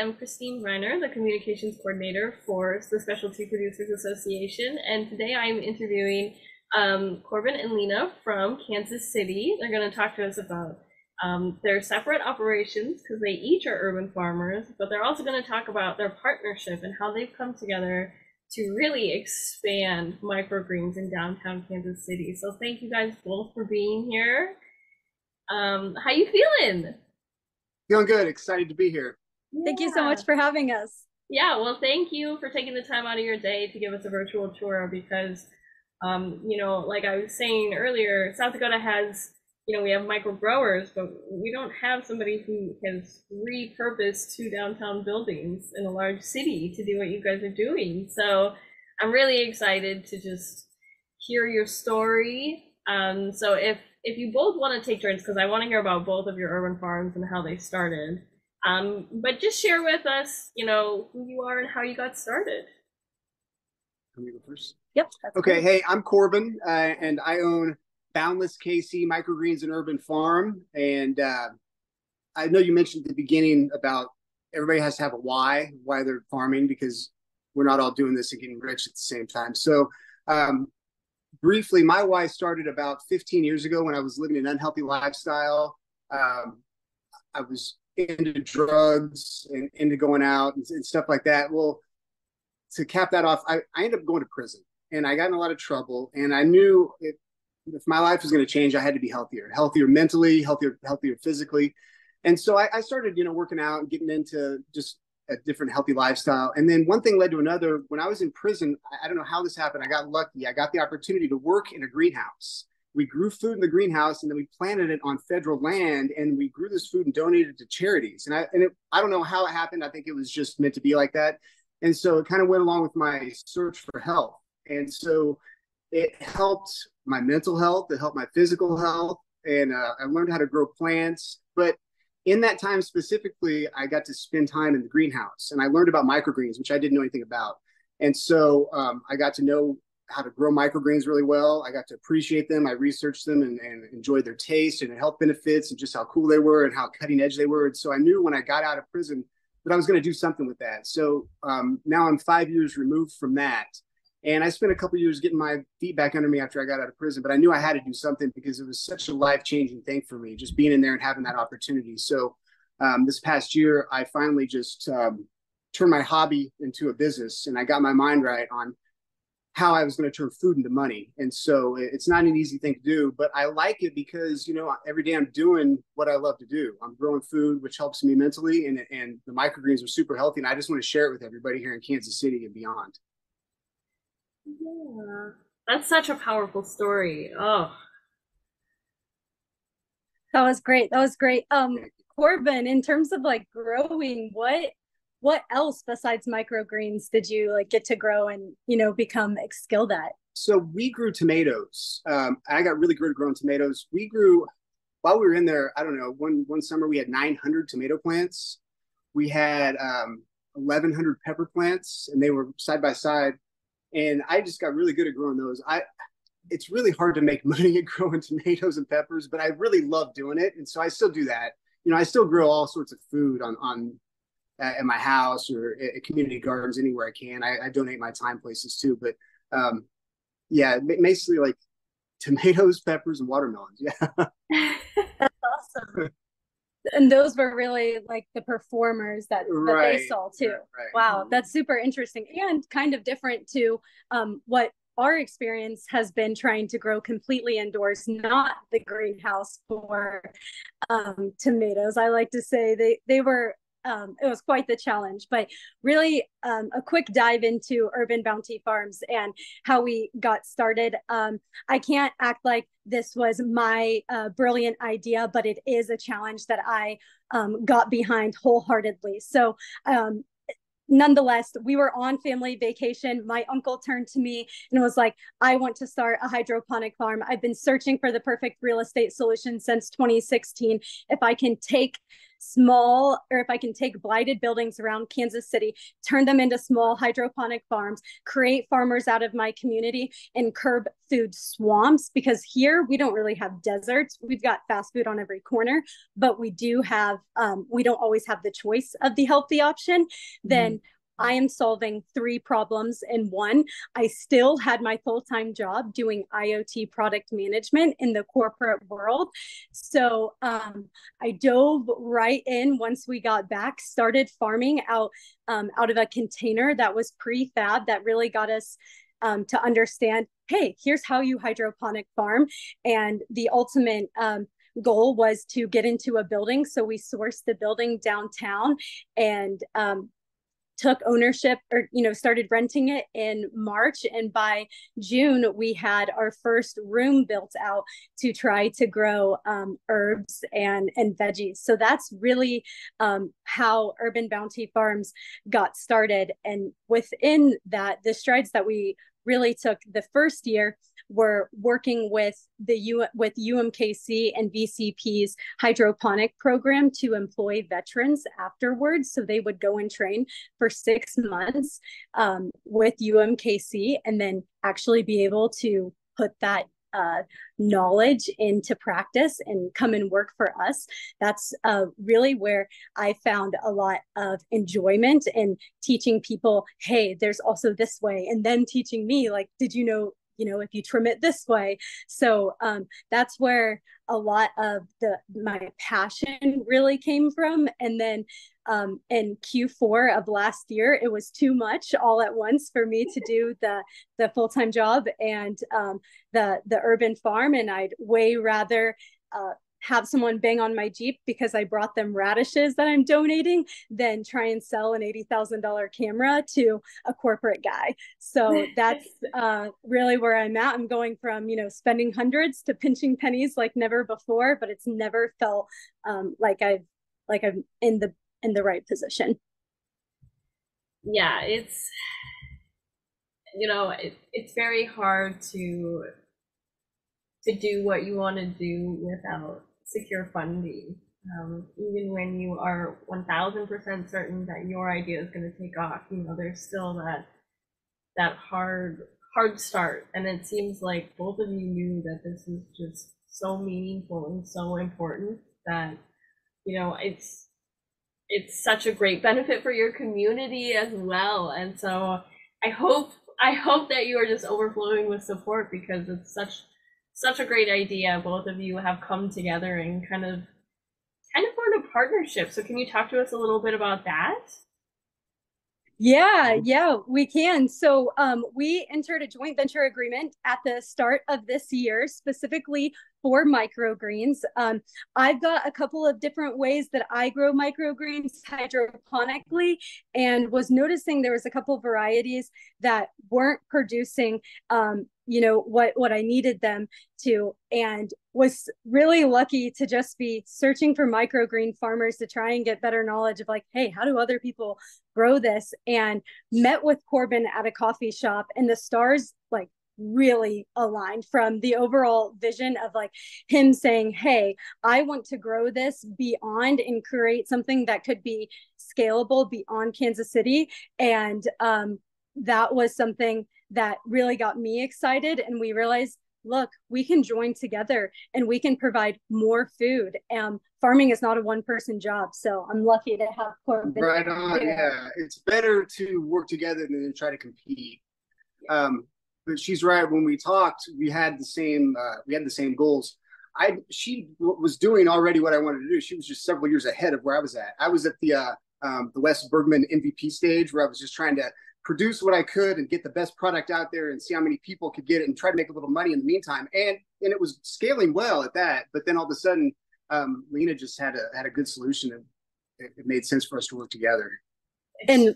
I'm Christine Reiner, the Communications Coordinator for the Specialty Producers Association, and today I'm interviewing Corbin and Lena from Kansas City. They're going to talk to us about their separate operations because they each are urban farmers, but they're also going to talk about their partnership and how they've come together to really expand microgreens in downtown Kansas City. So thank you guys both for being here. How you feeling? Feeling good. Excited to be here. Thank you so Yeah. much for having us. Yeah, well, thank you for taking the time out of your day to give us a virtual tour because, like I was saying earlier, South Dakota has, we have micro growers, but we don't have somebody who has repurposed two downtown buildings in a large city to do what you guys are doing. So I'm really excited to just hear your story. So if you both want to take turns, because I want to hear about both of your urban farms and how they started. But just share with us, who you are and how you got started. Let me go first. Yep. Okay. Cool. Hey, I'm Corbin, and I own Boundless KC Microgreens and Urban Farm. And I know you mentioned at the beginning about everybody has to have a why they're farming, because we're not all doing this and getting rich at the same time. So briefly, my why started about 15 years ago when I was living an unhealthy lifestyle. I was into drugs and into going out and stuff like that. Well, to cap that off, I ended up going to prison, and I got in a lot of trouble. And I knew if my life was going to change, I had to be healthier mentally, healthier physically. And so I started, working out and getting into just a different healthy lifestyle. And then one thing led to another. When I was in prison, I don't know how this happened. I got lucky. I got the opportunity to work in a greenhouse. We grew food in the greenhouse, and then we planted it on federal land, and we grew this food and donated it to charities. And I don't know how it happened. I think it was just meant to be like that. And so it kind of went along with my search for health. And so it helped my mental health. It helped my physical health. And I learned how to grow plants. But in that time specifically, I got to spend time in the greenhouse, and I learned about microgreens, which I didn't know anything about. And so I got to know how to grow microgreens really well. I got to appreciate them. I researched them and enjoyed their taste and health benefits and just how cool they were and how cutting edge they were. And so I knew when I got out of prison that I was going to do something with that. So now I'm 5 years removed from that. And I spent a couple of years getting my feet back under me after I got out of prison, but I knew I had to do something because it was such a life-changing thing for me, just being in there and having that opportunity. So this past year, I finally just turned my hobby into a business, and I got my mind right on how I was going to turn food into money. And so it's not an easy thing to do, but I like it because, every day I'm doing what I love to do. I'm growing food, which helps me mentally, and the microgreens are super healthy. And I just want to share it with everybody here in Kansas City and beyond. Yeah, that's such a powerful story. Oh, That was great. Corbin, in terms of like growing, what else besides microgreens did you like get to grow and, become skilled at? So we grew tomatoes. I got really good at growing tomatoes. We grew, while we were in there, I don't know, one summer we had 900 tomato plants. We had 1,100 pepper plants, and they were side by side. And I just got really good at growing those. It's really hard to make money at growing tomatoes and peppers, but I really love doing it. And so I still do that. I still grow all sorts of food on at my house or at community gardens, anywhere I can. I donate my time places too. But yeah, basically like tomatoes, peppers, and watermelons. Yeah. That's awesome. And those were really like the performers that they saw too. Right. Wow, that's super interesting and kind of different to what our experience has been trying to grow completely indoors, not the greenhouse for tomatoes. I like to say they were it was quite the challenge, but really a quick dive into Urban Bounty Farms and how we got started. I can't act like this was my brilliant idea, but it is a challenge that I got behind wholeheartedly. So nonetheless, we were on family vacation. My uncle turned to me and was like, I want to start a hydroponic farm. I've been searching for the perfect real estate solution since 2016. If I can take small, or if I can take blighted buildings around Kansas City, turn them into small hydroponic farms, create farmers out of my community, and curb food swamps. Because here we don't really have deserts. We've got fast food on every corner, but we do have, we don't always have the choice of the healthy option. Then I am solving 3 problems in one. I still had my full-time job doing IoT product management in the corporate world. So I dove right in once we got back, started farming out of a container that was prefab, that really got us to understand, hey, here's how you hydroponic farm. And the ultimate goal was to get into a building. So we sourced the building downtown and took ownership, or started renting it in March, and by June we had our first room built out to try to grow herbs and veggies. So that's really how Urban Bounty Farms got started. And within that, the strides that we really took the first year were working with UMKC and VCP's hydroponic program to employ veterans afterwards. So they would go and train for 6 months with UMKC, and then actually be able to put that knowledge into practice and come and work for us. That's really where I found a lot of enjoyment in teaching people, hey, there's also this way, and then teaching me, like, did you know, if you trim it this way. So that's where a lot of my passion really came from. And then in Q4 of last year, it was too much all at once for me to do the full-time job and the urban farm. And I'd way rather have someone bang on my Jeep because I brought them radishes that I'm donating than try and sell an $80,000 camera to a corporate guy. So that's really where I'm at. I'm going from, spending hundreds to pinching pennies like never before, but it's never felt like I'm in the right position. Yeah, it's it's very hard to do what you want to do without secure funding. Even when you are 1000% certain that your idea is going to take off, there's still that hard start. And it seems like both of you knew that this is just so meaningful and so important that it's such a great benefit for your community as well. And so I hope that you are just overflowing with support, because it's such a great idea. Both of you have come together and kind of formed a partnership. So can you talk to us a little bit about that? Yeah, we can. So we entered a joint venture agreement at the start of this year, specifically for microgreens. I've got a couple of different ways that I grow microgreens hydroponically, and was noticing there was a couple of varieties that weren't producing what I needed them to, and was really lucky to just be searching for microgreen farmers to try and get better knowledge of, like, hey, how do other people grow this? And met with Corbin at a coffee shop, and the stars like really aligned from the overall vision of like him saying, hey, I want to grow this beyond and create something that could be scalable beyond Kansas City. And that was something that really got me excited. And we realized, look, we can join together and we can provide more food. Farming is not a one-person job, so I'm lucky to have Corbin. Right on. Yeah, it's better to work together than to try to compete. But she's right. When we talked, we had the same goals. She was doing already what I wanted to do. She was just several years ahead of where I was at. I was at the Wes Bergman MVP stage, where I was just trying to produce what I could and get the best product out there and see how many people could get it and try to make a little money in the meantime. And it was scaling well at that. But then all of a sudden, Lena just had a good solution, and it made sense for us to work together. And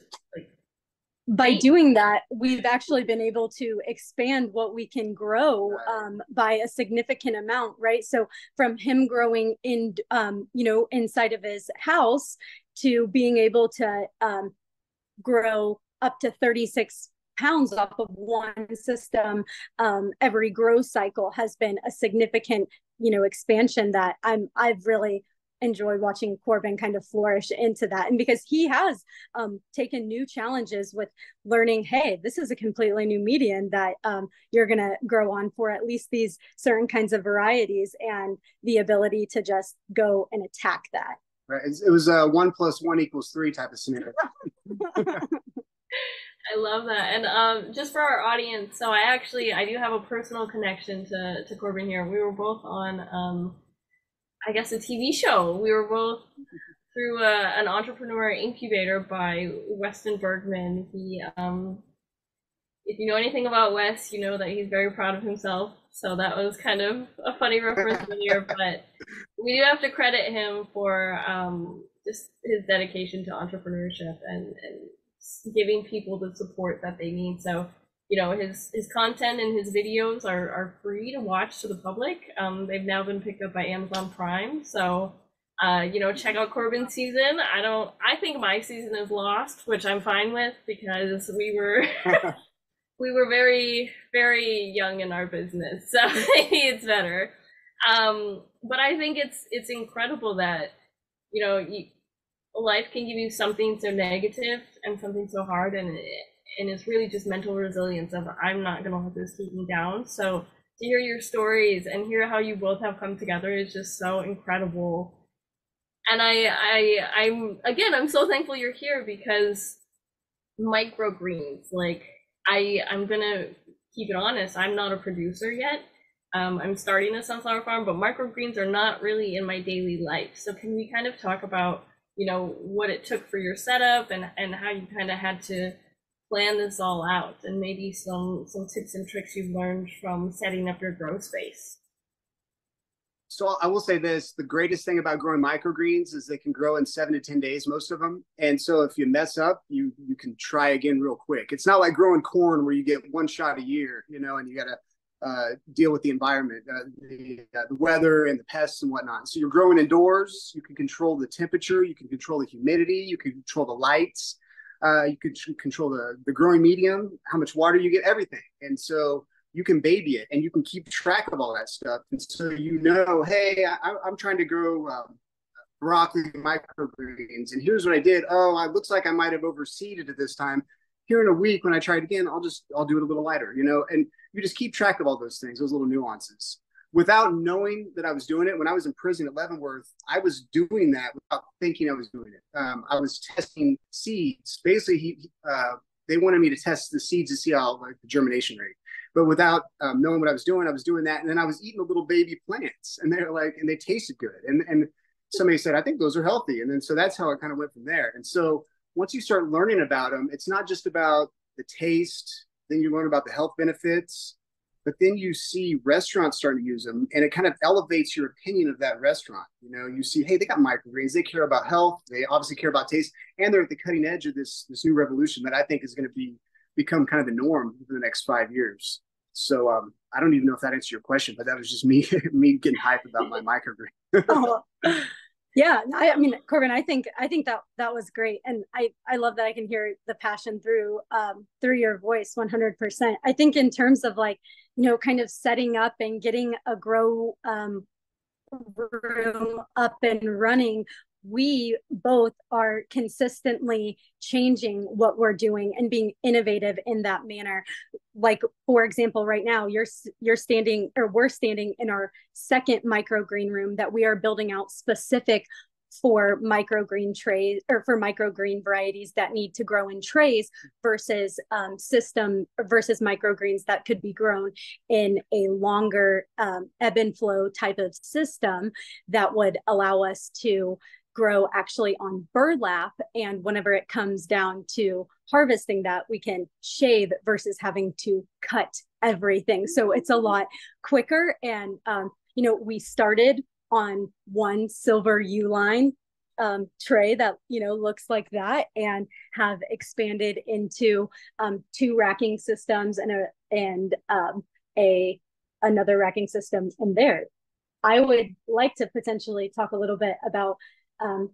by doing that, we've actually been able to expand what we can grow by a significant amount, right? So from him growing in, inside of his house, to being able to grow up to 36 pounds off of one system every grow cycle has been a significant expansion that I've really enjoy watching Corbin kind of flourish into that. And because he has taken new challenges with learning, hey, this is a completely new medium that you're going to grow on for at least these certain kinds of varieties, and the ability to just go and attack that. Right. It was a 1 + 1 = 3 type of scenario. I love that. And just for our audience, so I do have a personal connection to Corbin here. We were both on, I guess, a TV show. We were both through an entrepreneur incubator by Weston Bergman. He, if you know anything about Wes, you know that he's very proud of himself. So that was kind of a funny reference here, but we do have to credit him for just his dedication to entrepreneurship and giving people the support that they need. So, you know, his content and his videos are free to watch to the public. They've now been picked up by Amazon Prime. So, you know, check out Corbin's season. I think my season is lost, which I'm fine with, because we were we were very, very young in our business. So maybe it's better. But I think it's incredible that, you know, life can give you something so negative and something so hard, and it's really just mental resilience of, I'm not gonna let this keep me down. So to hear your stories and hear how you both have come together is just so incredible. And I'm so thankful you're here, because microgreens, like, I'm gonna keep it honest, I'm not a producer yet. I'm starting a sunflower farm, but microgreens are not really in my daily life. So can we kind of talk about, you know, what it took for your setup and how you kind of had to plan this all out, and maybe some tips and tricks you've learned from setting up your grow space? So I will say this, the greatest thing about growing microgreens is they can grow in 7 to 10 days, most of them. And so if you mess up, you can try again real quick. It's not like growing corn where you get one shot a year, you know, and you got to deal with the environment, the weather and the pests and whatnot. So you're growing indoors, you can control the temperature, you can control the humidity, you can control the lights, you can control the growing medium, how much water you get, everything. And so you can baby it and you can keep track of all that stuff. And so, you know, hey, I'm trying to grow broccoli microgreens, and here's what I did. Oh, it looks like I might have overseeded it this time. Here in a week, when I try it again, I'll do it a little lighter, you know, and you just keep track of all those things, those little nuances. Without knowing that I was doing it, when I was in prison at Leavenworth, I was doing that without thinking I was doing it. I was testing seeds. Basically, they wanted me to test the seeds to see how, like, the germination rate. But without knowing what I was doing that. And then I was eating the little baby plants, and they're like, and they tasted good. And somebody said, I think those are healthy. And then, so that's how it kind of went from there. And so once you start learning about them, it's not just about the taste, then you learn about the health benefits, but then you see restaurants starting to use them, and it kind of elevates your opinion of that restaurant. You know, you see, hey, they got microgreens, they care about health, they obviously care about taste, and they're at the cutting edge of this new revolution that I think is going to become kind of the norm for the next 5 years. So I don't even know if that answers your question, but that was just me getting hyped about my microgreen. Oh, yeah, I mean, Corbin, I think that was great, and I love that I can hear the passion through your voice 100%. I think in terms of, like, you know, kind of setting up and getting a grow room up and running, we both are consistently changing what we're doing and being innovative in that manner. Like, for example, right now we're standing in our second microgreen room that we are building out specific for microgreen trays, or for microgreen varieties that need to grow in trays versus microgreens that could be grown in a longer ebb and flow type of system that would allow us to grow actually on burlap, and whenever it comes down to harvesting that, we can shave versus having to cut everything. So it's a lot quicker. And you know, we started on one silver U-line tray that, you know, looks like that, and have expanded into 2 racking systems and another racking system in there. I would like to potentially talk a little bit about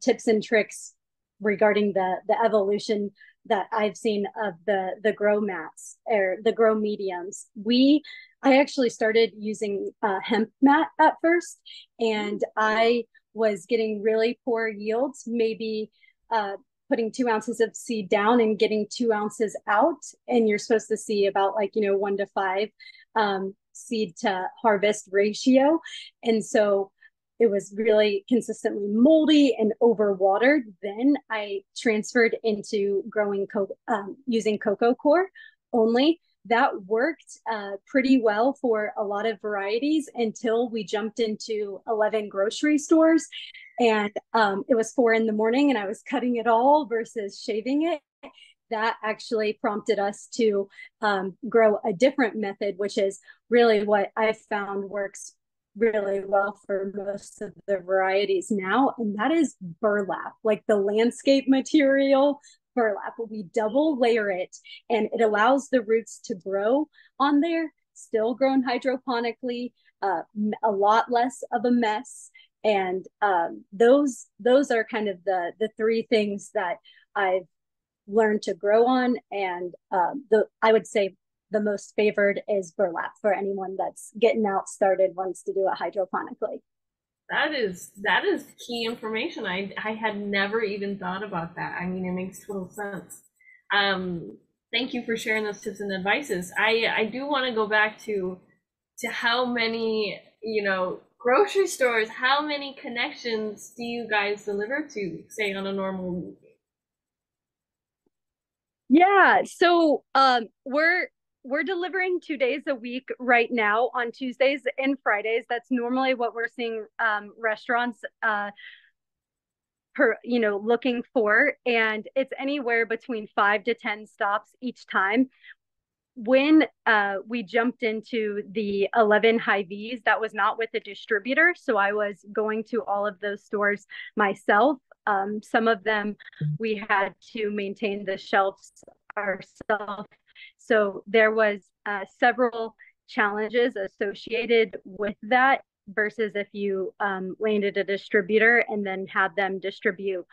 tips and tricks regarding the evolution that I've seen of the grow mats, or the grow mediums. I actually started using hemp mat at first, and I was getting really poor yields, maybe putting 2 ounces of seed down and getting 2 ounces out. And you're supposed to see about like, 1 to 5 seed to harvest ratio. And so it was really consistently moldy and overwatered. Then I transferred into growing using cocoa coir only. That worked pretty well for a lot of varieties until we jumped into 11 grocery stores, and it was 4 in the morning and I was cutting it all versus shaving it. That actually prompted us to grow a different method, which is really what I found works really well for most of the varieties now, and that is burlap, like the landscape material burlap. We double layer it, and it allows the roots to grow on there, still grown hydroponically, a lot less of a mess. And those are kind of the 3 things that I've learned to grow on. And I would say the most favored is burlap for anyone that's getting out started, wants to do it hydroponically. That is key information. I had never even thought about that. I mean, it makes total sense. Thank you for sharing those tips and advices. I do want to go back to how many, grocery stores, how many connections do you guys deliver to, say, on a normal week? Yeah, so we're delivering 2 days a week right now on Tuesdays and Fridays. That's normally what we're seeing restaurants looking for, and it's anywhere between 5 to 10 stops each time. When we jumped into the 11 Hy-Vees, that was not with a distributor, so I was going to all of those stores myself. Some of them we had to maintain the shelves ourselves. So there was several challenges associated with that versus if you landed a distributor and then had them distribute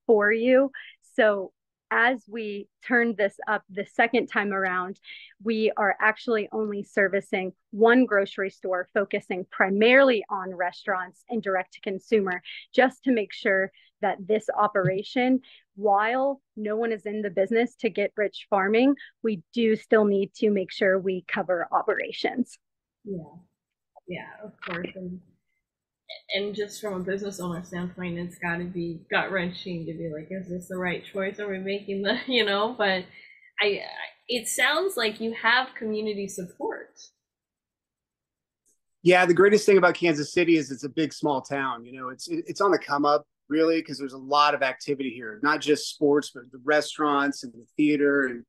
for you. So as we turned this up the second time around, we are actually only servicing 1 grocery store, focusing primarily on restaurants and direct to consumer, just to make sure that this operation, while no one is in the business to get rich farming, we do still need to make sure we cover operations. Yeah, of course. And just from a business owner standpoint, it's got to be gut wrenching to be like, is this the right choice? Are we making the, But it sounds like you have community support. Yeah, the greatest thing about Kansas City is it's a big, small town. It's on the come up, really, because there's a lot of activity here, not just sports, but the restaurants and the theater and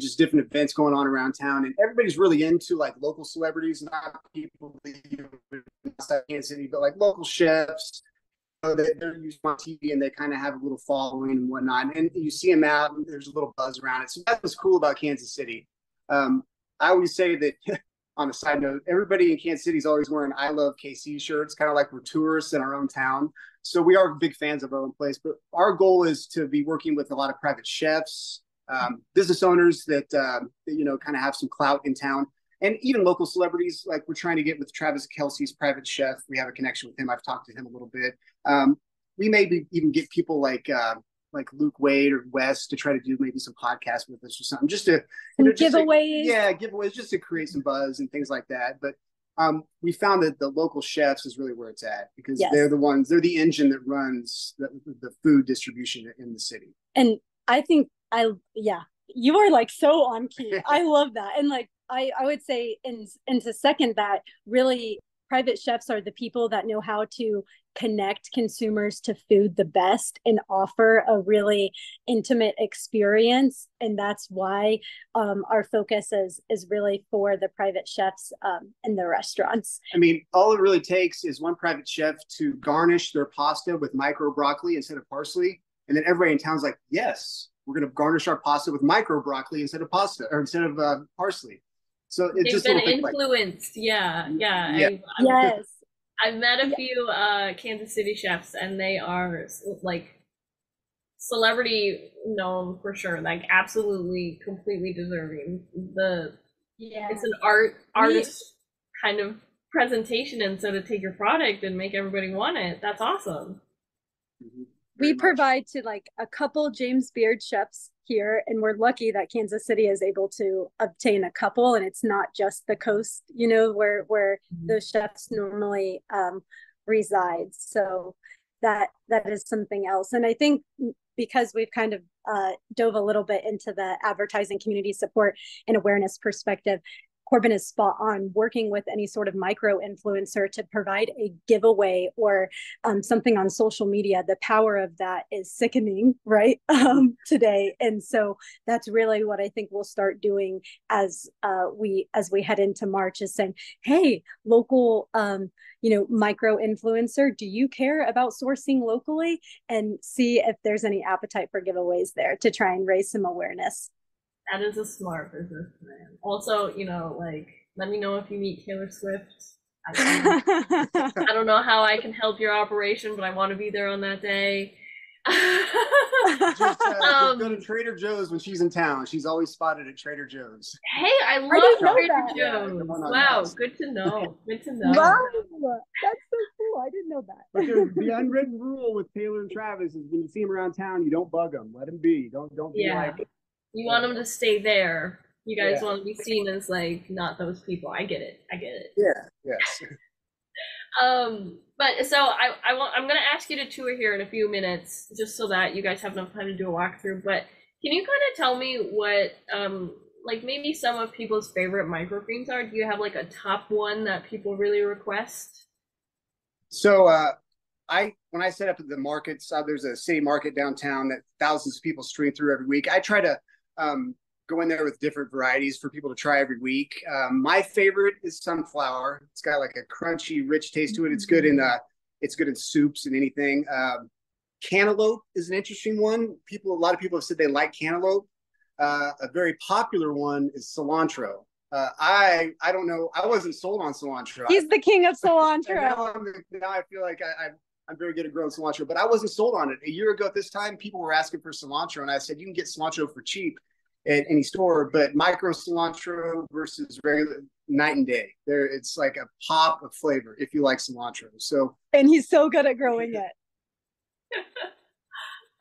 just different events going on around town. And everybody's really into like local celebrities, not people outside Kansas City, but like local chefs. They're usually on TV and they kind of have a little following and whatnot. And you see them out and there's a little buzz around it. So that's what's cool about Kansas City. I always say that on a side note, everybody in Kansas City is always wearing I Love KC shirts, kind of like we're tourists in our own town. So we are big fans of our own place. But our goal is to be working with a lot of private chefs, business owners that kind of have some clout in town, and even local celebrities. Like we're trying to get with Travis Kelce's private chef. We have a connection with him. I've talked to him a little bit. We maybe even get people like Luke Wade or Wes to try to do maybe some podcasts with us or something, just to giveaways. Giveaways, just to create some buzz and things like that. But we found that the local chefs is really where it's at, because they're the engine that runs the food distribution in the city. And I think you are like so on key. I love that. And like I would say and to second that, really private chefs are the people that know how to connect consumers to food the best and offer a really intimate experience. And that's why our focus is really for the private chefs and the restaurants. I mean, all it really takes is one private chef to garnish their pasta with micro broccoli instead of parsley. And then everybody in town's like, yes, we're going to garnish our pasta with micro broccoli instead of parsley. So it's just been influenced. Yeah. Yes. I've met a few Kansas City chefs, and they are like celebrity known for sure, like absolutely, completely deserving. It's an artist kind of presentation and so to take your product and make everybody want it. That's awesome. We provide to like a couple James Beard chefs here, and we're lucky that Kansas City is able to obtain a couple, and it's not just the coast, you know, where those chefs normally reside. So that is something else. And I think because we've kind of dove a little bit into the advertising, community support, and awareness perspective, Corbin is spot on working with any sort of micro influencer to provide a giveaway or something on social media. The power of that is sickening, right? Today. And so that's really what I think we'll start doing as we head into March, is saying, hey, local, micro influencer, do you care about sourcing locally? And see if there's any appetite for giveaways there to try and raise some awareness. That is a smart business plan. Also, like, let me know if you meet Taylor Swift. I don't know how I can help your operation, but I want to be there on that day. Just go to Trader Joe's when she's in town. She's always spotted at Trader Joe's. Hey, I love Trader Joe's. Wow, good to know. Good to know. Wow, that's so cool. I didn't know that. But the unwritten rule with Taylor and Travis is when you see them around town, you don't bug them. Let them be. Don't be like. You want them to stay there. You guys want to be seen as like not those people. I get it. Yeah. Yes. But so I'm gonna ask you to tour here in a few minutes, just so that you guys have enough time to do a walkthrough. But can you kind of tell me what like maybe some of people's favorite microgreens are? Do you have like a top one that people really request? So when I set up at the markets, there's a city market downtown that thousands of people stream through every week. I try to go in there with different varieties for people to try every week. My favorite is sunflower. It's got like a crunchy, rich taste to it. It's good in soups and anything. Cantaloupe is an interesting one. A lot of people have said they like cantaloupe. A very popular one is cilantro. I don't know. I wasn't sold on cilantro. He's the king of cilantro. Now I feel like I'm very good at growing cilantro, but I wasn't sold on it. A year ago at this time, people were asking for cilantro, and I said, you can get cilantro for cheap at any store, but micro cilantro versus regular, night and day. It's like a pop of flavor if you like cilantro. So, and he's so good at growing it.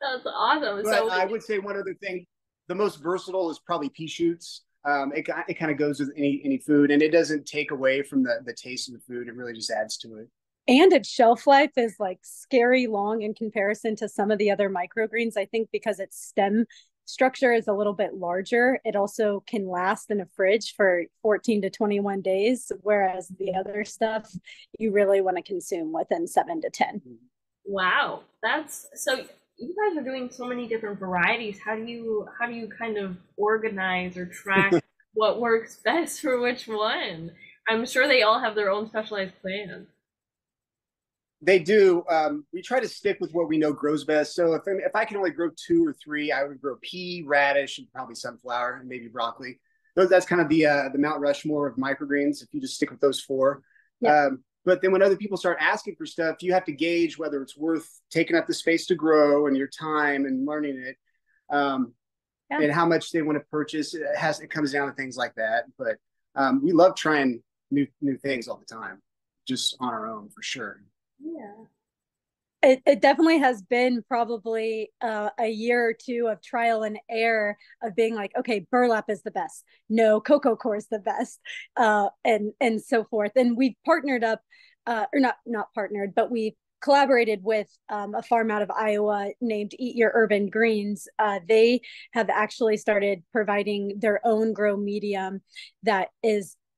That's awesome. But so I would say one other thing, the most versatile is probably pea shoots. It kind of goes with any food, and it doesn't take away from the taste of the food. It really just adds to it. And its shelf life is like scary long in comparison to some of the other microgreens. I think because its stem structure is a little bit larger, it also can last in a fridge for 14 to 21 days, whereas the other stuff you really want to consume within 7 to 10. Wow, that's so. You guys are doing so many different varieties. How do you kind of organize or track what works best for which one? I'm sure they all have their own specialized plans. They do. We try to stick with what we know grows best. So if I can only grow 2 or 3, I would grow pea, radish, and probably sunflower, and maybe broccoli. That's kind of the Mount Rushmore of microgreens. If you just stick with those 4. Yep. But then when other people start asking for stuff, you have to gauge whether it's worth taking up the space to grow and your time and learning it, and how much they want to purchase. It comes down to things like that. But we love trying new things all the time, just on our own for sure. Yeah. It definitely has been probably a year or 2 of trial and error of being like, okay, burlap is the best. No, cocoa core is the best, and so forth. And we've partnered up, or not partnered, but we've collaborated with a farm out of Iowa named Eat Your Urban Greens. They have actually started providing their own grow medium that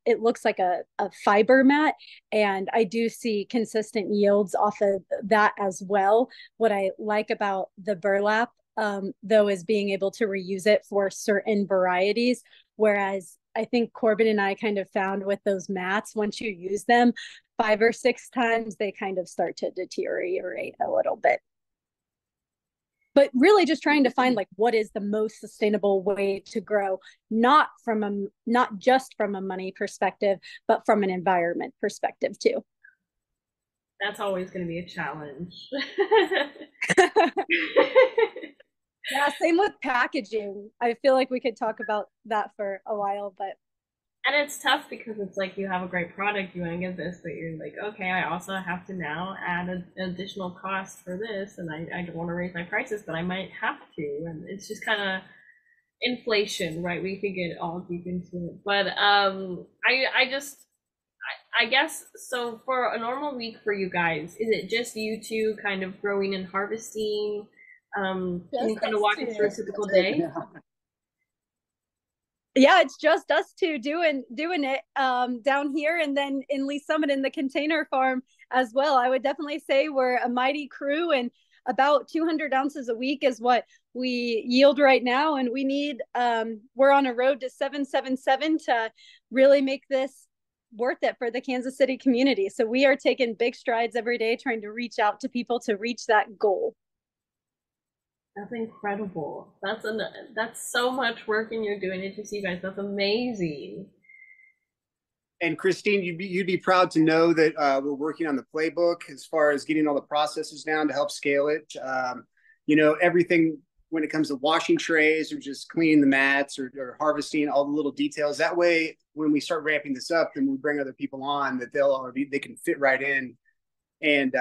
it looks like a fiber mat, and I do see consistent yields off of that as well. What I like about the burlap, though, is being able to reuse it for certain varieties, whereas I think Corbin and I kind of found with those mats, once you use them 5 or 6 times, they kind of start to deteriorate a little bit. But really just trying to find like what is the most sustainable way to grow, not just from a money perspective, but from an environment perspective too. That's always going to be a challenge. Yeah, same with packaging. I feel like we could talk about that for a while, but And it's tough because it's like you have a great product, you want to get this, but you're like, okay, I also have to now add an additional cost for this, and I don't want to raise my prices, but I might have to, and it's just kind of inflation, right? We could get all deep into it, but I guess so. For a normal week for you guys, is it just you two kind of growing and harvesting? Can you kind of walk us through a typical day? Yeah, it's just us two doing it down here, and then in Lee Summit in the container farm as well. I would definitely say we're a mighty crew, and about 200 ounces a week is what we yield right now. And we need we're on a road to 777 to really make this worth it for the Kansas City community. So we are taking big strides every day, trying to reach out to people to reach that goal. That's incredible. That's so much work, and you're doing it to see guys. That's amazing. And Christine, you'd be proud to know that we're working on the playbook as far as getting all the processes down to help scale it. You know, everything when it comes to washing trays or just cleaning the mats or harvesting, all the little details. That way, when we start ramping this up, then we bring other people on that they can fit right in and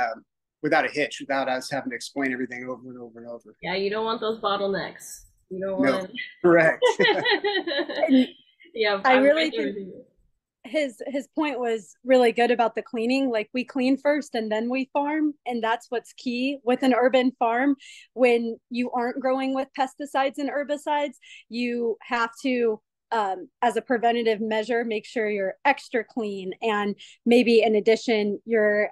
without a hitch, without us having to explain everything over and over and over. Yeah, you don't want those bottlenecks. You don't want. No, correct. Yeah, I really think his point was really good about the cleaning. Like, we clean first and then we farm, and that's what's key with an urban farm. When you aren't growing with pesticides and herbicides, you have to as a preventative measure, make sure you're extra clean, and maybe in addition you're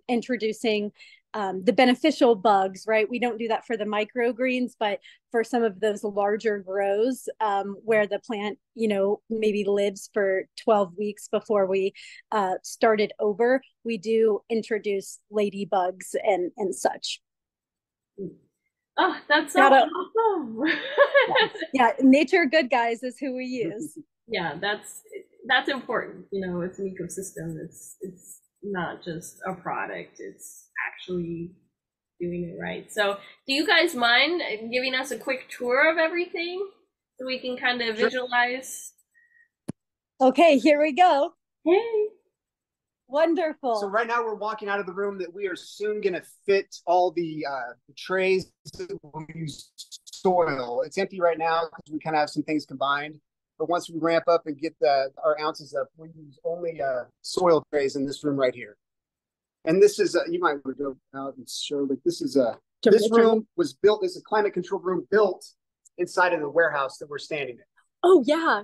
introducing the beneficial bugs, right? We don't do that for the microgreens, but for some of those larger grows where the plant, you know, maybe lives for 12 weeks before we start it over, we do introduce ladybugs and such. Oh, that's so awesome. Yeah, nature good guys is who we use. Yeah, that's important. You know, it's an ecosystem. It's not just a product. It's actually doing it right. So do you guys mind giving us a quick tour of everything so we can kind of visualize? Okay, here we go. Hey. Wonderful. So right now we're walking out of the room that we are soon going to fit all the trays that we'll use soil. It's empty right now because we kind of have some things combined. But once we ramp up and get our ounces up, we use only soil trays in this room right here. And this is, you might want to go out and show, like this room was built as a climate control room built inside of the warehouse that we're standing in. Oh yeah,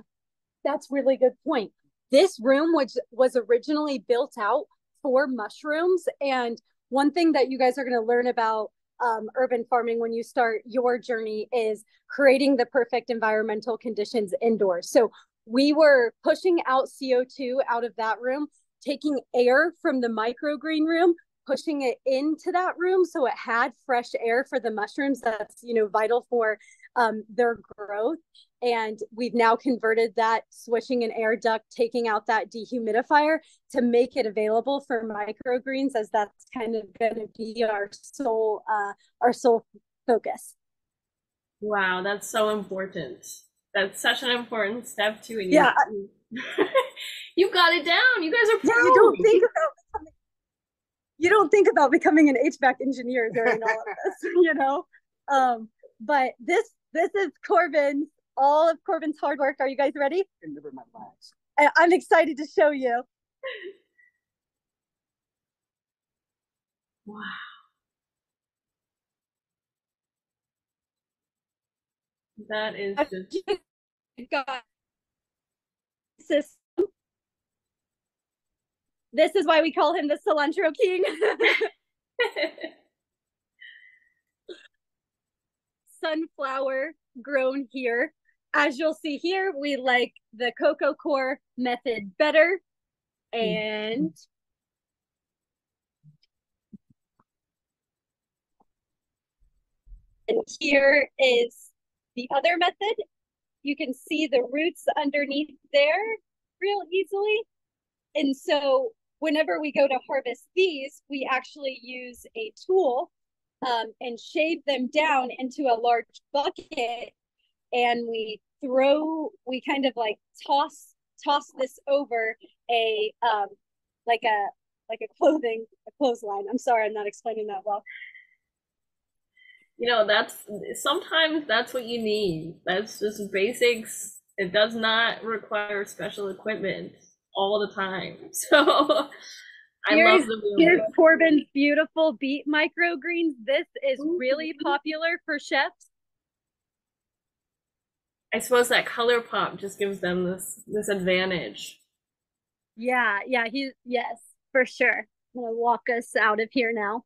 that's really good point. This room was originally built out for mushrooms. And one thing that you guys are going to learn about urban farming when you start your journey is creating the perfect environmental conditions indoors. So we were pushing out CO2 out of that room, taking air from the microgreen room, pushing it into that room so it had fresh air for the mushrooms. That's, you know, vital for their growth. And we've now converted that, swishing an air duct, taking out that dehumidifier to make it available for microgreens, as that's kind of going to be our sole focus. Wow, that's so important. That's such an important step too. Yeah. You got it down. You guys are pros. Yeah, you don't think about becoming an HVAC engineer during all of this, you know? But this is Corbin, all of Corbin's hard work. Are you guys ready? I'm excited to show you. Wow. That is just... This is why we call him the cilantro king. Sunflower grown here. As you'll see here, we like the cocoa core method better. And here is the other method. You can see the roots underneath there real easily. And so whenever we go to harvest these, we actually use a tool and shave them down into a large bucket, and we kind of like toss toss this over a like a clothesline. I'm sorry, I'm not explaining that well. You know, sometimes that's what you need. That's just basics. It does not require special equipment all the time. So here's Corbin's beautiful beet microgreens. This is really popular for chefs. I suppose that color pop just gives them this advantage. Yeah, yes, for sure. I'm gonna walk us out of here now.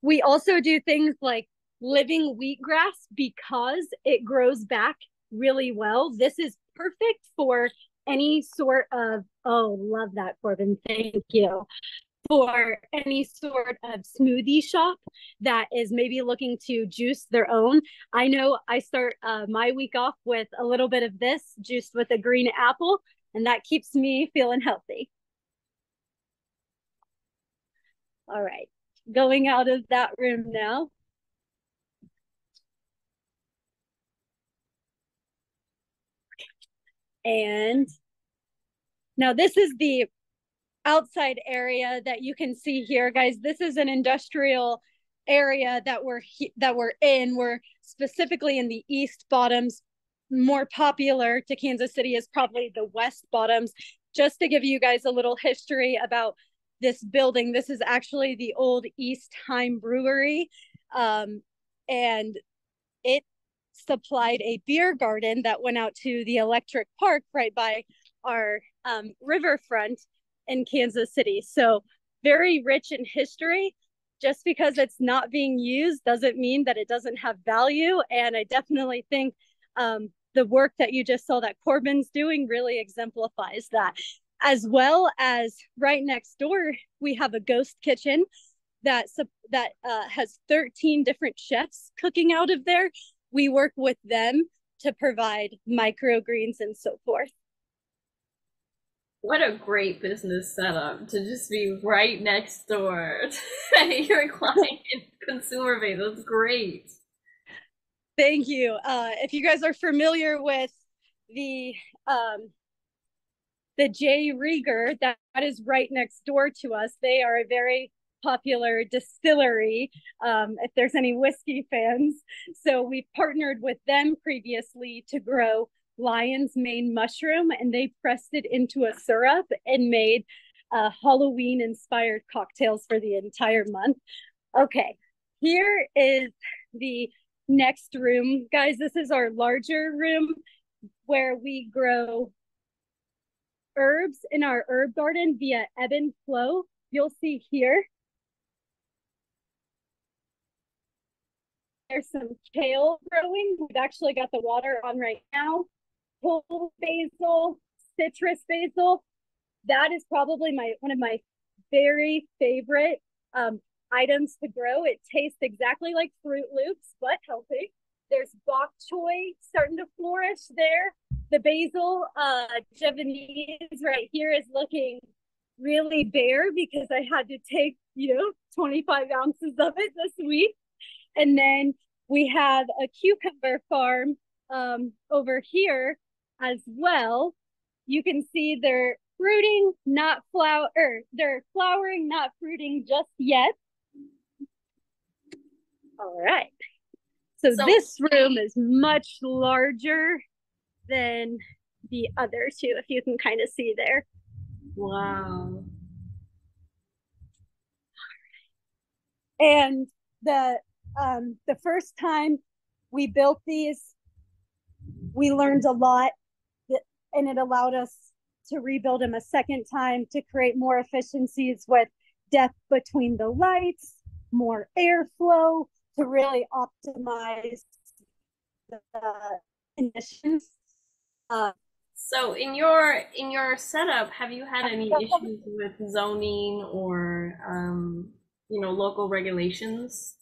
We also do things like living wheatgrass because it grows back really well. This is perfect for any sort of, oh, love that, Corbin, thank you. For any sort of smoothie shop that is maybe looking to juice their own. I know I start my week off with a little bit of this juiced with a green apple, and that keeps me feeling healthy. All right, going out of that room now. And now this is the outside area that you can see here, guys. This is an industrial area that we're in. We're specifically in the East Bottoms. More popular to Kansas City is probably the West Bottoms. Just to give you guys a little history about this building, this is actually the old East Heim Brewery, and it supplied a beer garden that went out to the electric park right by our riverfront in Kansas City. So very rich in history. Just because it's not being used doesn't mean that it doesn't have value. And I definitely think the work that you just saw that Corbin's doing really exemplifies that. As well as right next door, we have a ghost kitchen that has 13 different chefs cooking out of there. We work with them to provide microgreens and so forth. What a great business setup to just be right next door to your client consumer base. That's great. Thank you. If you guys are familiar with the J. Rieger, that is right next door to us. They are a very popular distillery, if there's any whiskey fans. So we partnered with them previously to grow lion's mane mushroom, and they pressed it into a syrup and made Halloween inspired cocktails for the entire month. Okay, here is the next room, guys. This is our larger room where we grow herbs in our herb garden via ebb and flow. You'll see here there's some kale growing. We've actually got the water on right now. Whole basil, citrus basil. That is probably one of my very favorite items to grow. It tastes exactly like Fruit Loops, but healthy. There's bok choy starting to flourish there. The basil Javanese right here is looking really bare because I had to take, 25 ounces of it this week. And then we have a cucumber farm over here as well. You can see they're fruiting, they're flowering, not fruiting just yet. All right. So this room is much larger than the other two, if you can kind of see there. Wow. And the first time we built these, we learned a lot, and it allowed us to rebuild them a second time to create more efficiencies with depth between the lights, more airflow, to really optimize the emissions. So in your setup, have you had any issues with zoning or local regulations?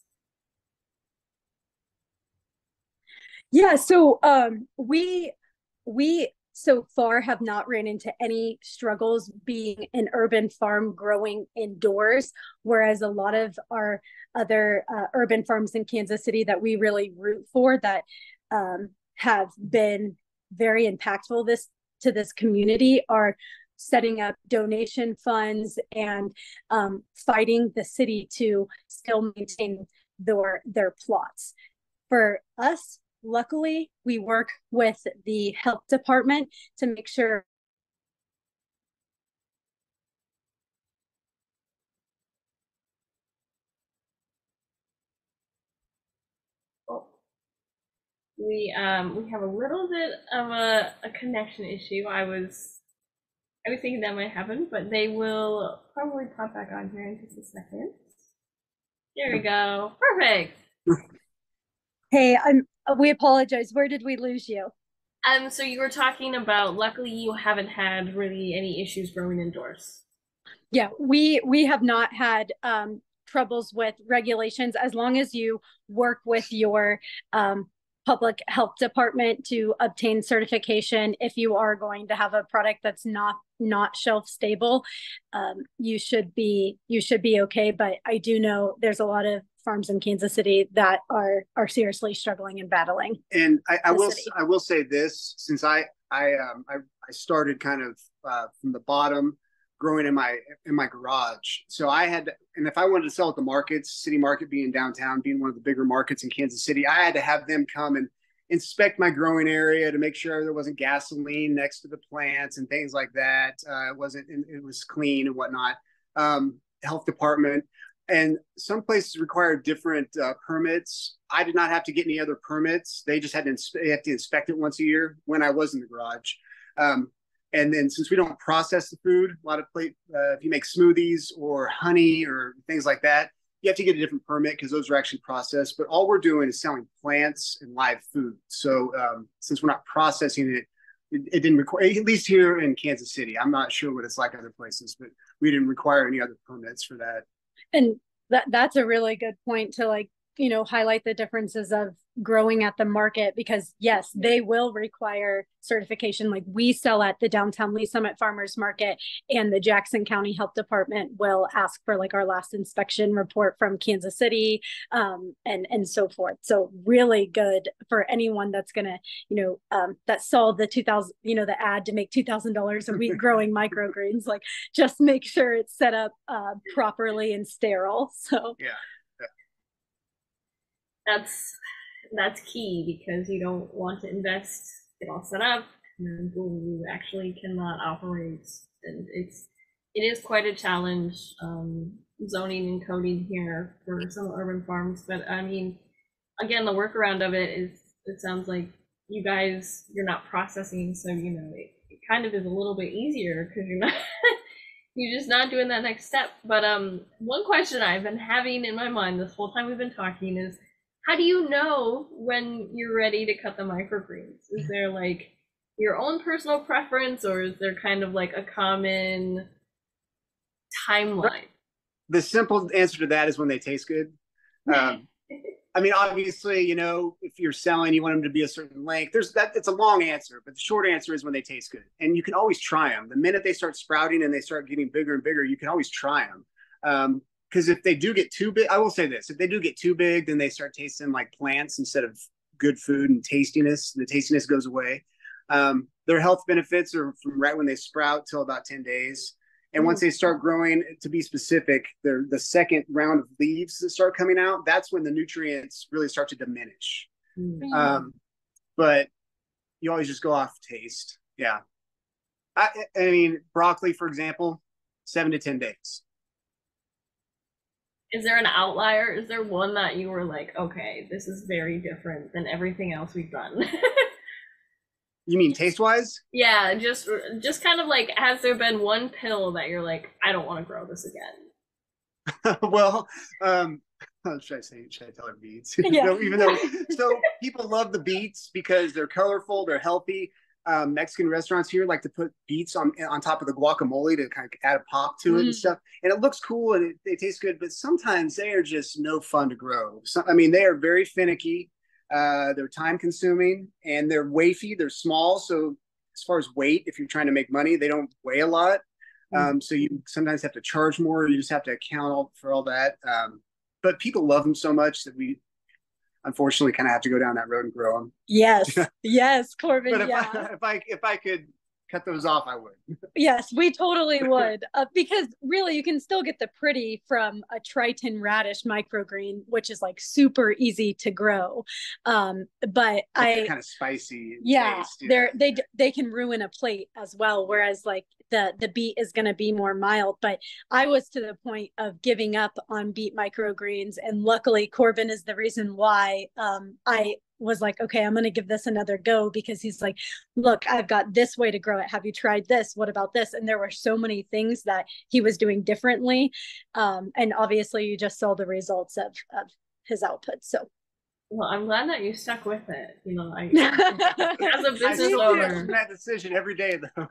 Yeah, so we so far have not ran into any struggles being an urban farm growing indoors, whereas a lot of our other urban farms in Kansas City that we really root for that have been very impactful to this community are setting up donation funds and fighting the city to still maintain their plots. For us, luckily, we work with the health department to make sure we have a little bit of a connection issue. I was thinking that might happen, but they will probably pop back on here in just a second. There we go. Perfect. Hey, we apologize. Where did we lose you? So you were talking about, luckily you haven't had really any issues growing indoors. Yeah, we have not had troubles with regulations as long as you work with your public health department to obtain certification. If you are going to have a product that's not shelf stable, you should be okay. But I do know there's a lot of farms in Kansas City that are seriously struggling and battling. And I will say this, since I started kind of from the bottom, growing in my garage. So I had, and if I wanted to sell at the markets, City Market being downtown, being one of the bigger markets in Kansas City, I had to have them come and inspect my growing area to make sure there wasn't gasoline next to the plants and things like that. It was clean and whatnot. Health department. And some places require different permits. I did not have to get any other permits. They just had to inspect it once a year when I was in the garage. And then since we don't process the food, a lot of if you make smoothies or honey or things like that, you have to get a different permit because those are actually processed. But all we're doing is selling plants and live food. So since we're not processing it, it didn't require, at least here in Kansas City. I'm not sure what it's like other places, but we didn't require any other permits for that. And that's a really good point to highlight the differences of growing at the market, because yes, they will require certification. Like we sell at the downtown Lee Summit Farmers Market, and the Jackson County Health Department will ask for our last inspection report from Kansas City, and so forth. So really good for anyone that's gonna, that saw the 2000, the ad to make $2,000 a week growing microgreens. Just make sure it's set up properly and sterile. So yeah. That's key, because you don't want to invest, get all set up, and then boom, you actually cannot operate. And it is quite a challenge, zoning and coding here for some urban farms. But I mean, again, the workaround of it is, it sounds like you're not processing, so it kind of is a little bit easier because you're just not doing that next step. But one question I've been having in my mind this whole time we've been talking is, how do you know when you're ready to cut the microgreens? Is there your own personal preference, or is there kind of a common timeline? The simple answer to that is when they taste good. I mean, obviously, if you're selling, you want them to be a certain length. It's a long answer, but the short answer is when they taste good. And you can always try them. The minute they start sprouting and they start getting bigger and bigger, you can always try them. Because if they do get too big, I will say this, if they do get too big, then they start tasting like plants instead of good food and tastiness. The tastiness goes away. Their health benefits are from right when they sprout till about 10 days. And once they start growing, to be specific, the second round of leaves that start coming out, that's when the nutrients really start to diminish. But you always just go off taste. Yeah. I mean, broccoli, for example, 7 to 10 days. Is there an outlier? Is there one that you were like, okay, this is very different than everything else we've done? You mean taste-wise? Yeah, just kind of has there been one pill that you're like, I don't want to grow this again? Well, should I tell her beets? Yeah. So people love the beets because they're colorful, they're healthy. Mexican restaurants here like to put beets on top of the guacamole to kind of add a pop to it and stuff. And it looks cool and they taste good, but sometimes they are just no fun to grow. They are very finicky. They're time consuming and they're wafy. They're small. So as far as weight, if you're trying to make money, they don't weigh a lot. So you sometimes have to charge more. You just have to account for all that. But people love them so much that unfortunately kind of have to go down that road and grow them. Yes, yes, Corbin. But yeah. if I could cut those off, I would. Yes, we totally would. Because really, you can still get the pretty from a Triton radish microgreen, which is like super easy to grow. But kind of spicy. Yeah, they can ruin a plate as well. Whereas like the beet is going to be more mild. But I was to the point of giving up on beet microgreens, and luckily Corbin is the reason why I was like, okay, I'm going to give this another go, because he's like, look, I've got this way to grow it. Have you tried this? What about this? And there were so many things that he was doing differently. And obviously you just saw the results of his output. So. Well, I'm glad that you stuck with it. You know, as a business owner, that decision every day though.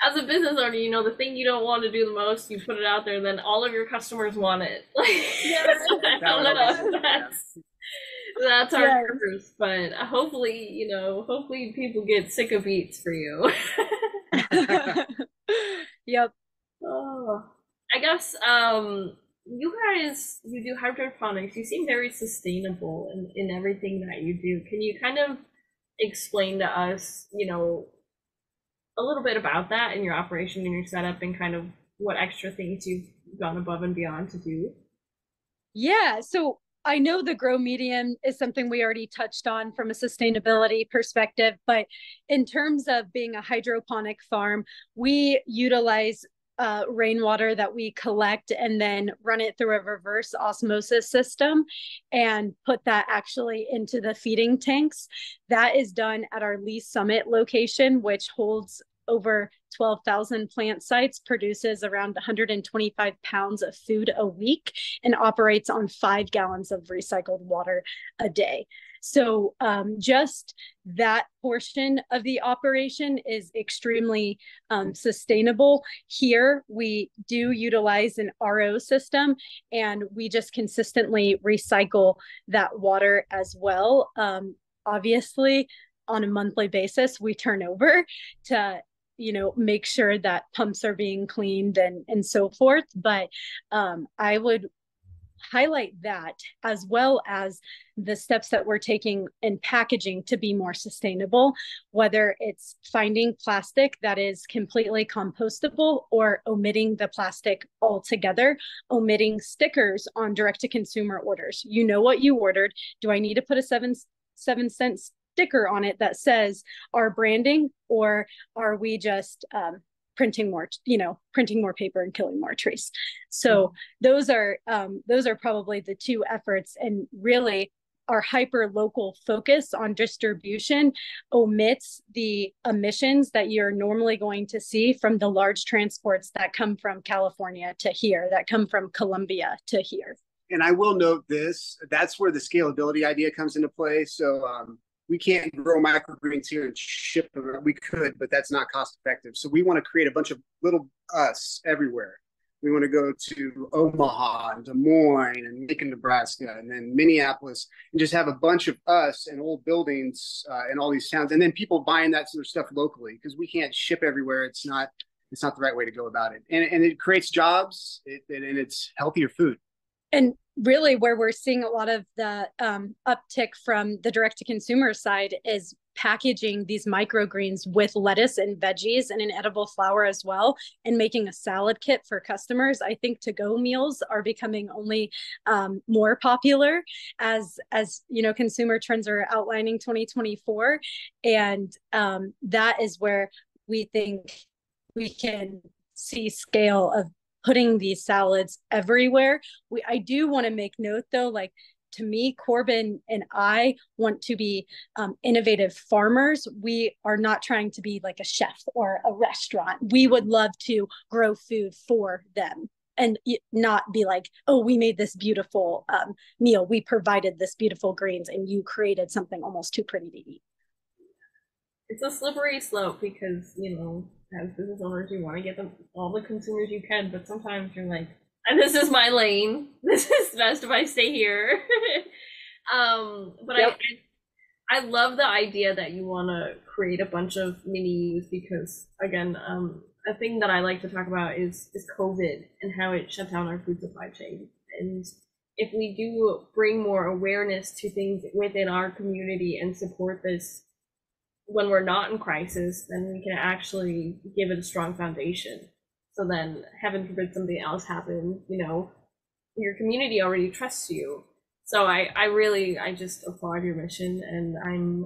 As a business owner, you know, the thing you don't want to do the most, you put it out there, then all of your customers want it. That's our purpose. But hopefully, you know, hopefully people get sick of beets for you. Yep. Oh, I guess you guys, you do hydroponics. You seem very sustainable in everything that you do. Can you kind of explain to us, you know, a little bit about that in your operation and your setup, and kind of what extra things you've gone above and beyond to do? Yeah, so I know the grow medium is something we already touched on from a sustainability perspective, but in terms of being a hydroponic farm, we utilize rainwater that we collect and then run it through a reverse osmosis system and put that actually into the feeding tanks. That is done at our Lee Summit location, which holds over 12,000 plant sites, produces around 125 pounds of food a week, and operates on 5 gallons of recycled water a day. So just that portion of the operation is extremely sustainable. Here, we do utilize an RO system, and we just consistently recycle that water as well. Obviously, on a monthly basis, we turn over to, you know, make sure that pumps are being cleaned and so forth. But I would highlight that, as well as the steps that we're taking in packaging to be more sustainable, whether it's finding plastic that is completely compostable or omitting the plastic altogether, omitting stickers on direct-to-consumer orders. You know what you ordered. Do I need to put a 7-cent sticker on it that says our branding, or are we just printing more paper and killing more trees? So those are probably the two efforts. And really, our hyper local focus on distribution omits the emissions that you're normally going to see from the large transports that come from California to here, that come from Colombia to here. And I will note this, that's where the scalability idea comes into play. So we can't grow microgreens here and ship them. We could, but that's not cost effective. So we want to create a bunch of little us everywhere. We want to go to Omaha and Des Moines and Macon, Nebraska, and then Minneapolis, and just have a bunch of us and old buildings in all these towns. And then people buying that sort of stuff locally, because we can't ship everywhere. It's not the right way to go about it. And it creates jobs, and it's healthier food. And really, where we're seeing a lot of the uptick from the direct-to-consumer side is packaging these microgreens with lettuce and veggies and an edible flour as well, and making a salad kit for customers. I think to-go meals are becoming only more popular as you know, consumer trends are outlining 2024, and that is where we think we can see scale of putting these salads everywhere. I do want to make note though, like, to me, Corbin and I want to be innovative farmers. We are not trying to be like a chef or a restaurant. We would love to grow food for them and not be like, oh, we made this beautiful meal. We provided this beautiful greens and you created something almost too pretty to eat. It's a slippery slope because, you know, as business owners, you want to get them all the consumers you can, but sometimes you're like, and this is my lane. This is best if I stay here. But yep. I love the idea that you want to create a bunch of mini yous, because again, a thing that I like to talk about is COVID and how it shut down our food supply chain. And if we do bring more awareness to things within our community and support this when we're not in crisis, then we can actually give it a strong foundation. So then, heaven forbid something else happen, you know, your community already trusts you. So I just applaud your mission, and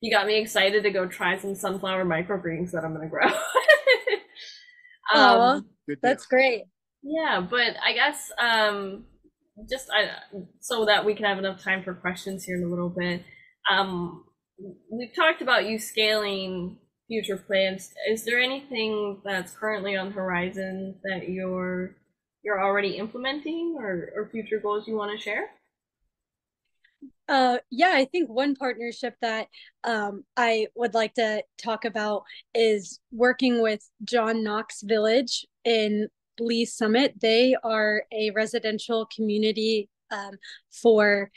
you got me excited to go try some sunflower microgreens that I'm gonna grow. That's great. Yeah, but I guess so that we can have enough time for questions here in a little bit. We've talked about you scaling future plans. Is there anything that's currently on the horizon that you're already implementing, or future goals you want to share? Yeah, I think one partnership that I would like to talk about is working with John Knox Village in Lee Summit. They are a residential community for